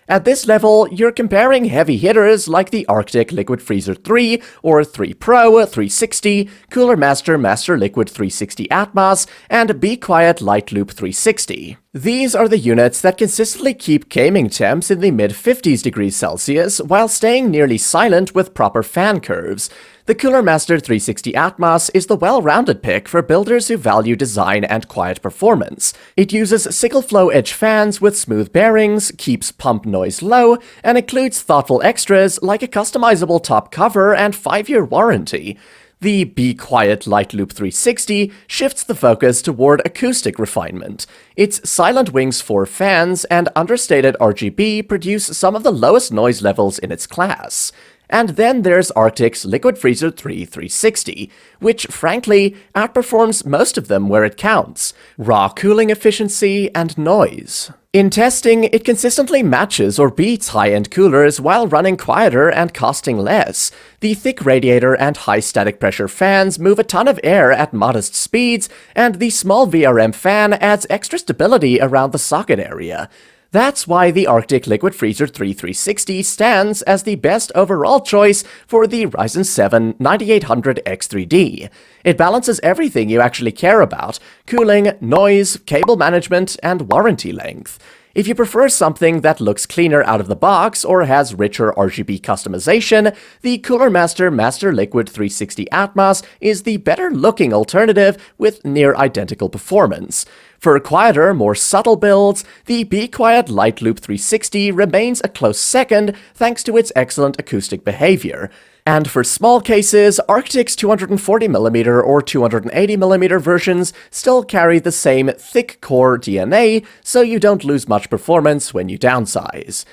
At this level, you're comparing heavy hitters like the Arctic Liquid Freezer 3 or 3 Pro 360, Cooler Master Master Liquid 360 Atmos, and Be Quiet Light Loop 360. These are the units that consistently keep gaming temps in the mid-50s degrees Celsius while staying nearly silent with proper fan curves. The Cooler Master 360 Atmos is the well-rounded pick for builders who value design and quiet performance. It uses single-flow edge fans with smooth bearings, keeps pump noise low, and includes thoughtful extras like a customizable top cover and 5-year warranty. The Be Quiet Light Loop 360 shifts the focus toward acoustic refinement. Its Silent Wings 4 fans and understated RGB produce some of the lowest noise levels in its class. And then there's Arctic's Liquid Freezer 3 360, which frankly outperforms most of them where it counts: raw cooling efficiency and noise. In testing, it consistently matches or beats high-end coolers while running quieter and costing less. The thick radiator and high static pressure fans move a ton of air at modest speeds, and the small VRM fan adds extra stability around the socket area. That's why the Arctic Liquid Freezer 3 360 stands as the best overall choice for the Ryzen 7 9800X3D. It balances everything you actually care about: cooling, noise, cable management, and warranty length. If you prefer something that looks cleaner out of the box or has richer RGB customization, the Cooler Master Master Liquid 360 Atmos is the better-looking alternative with near-identical performance. For quieter, more subtle builds, the Be Quiet Light Loop 360 remains a close second thanks to its excellent acoustic behavior. And for small cases, Arctic's 240mm or 280mm versions still carry the same thick core DNA, so you don't lose much performance when you downsize.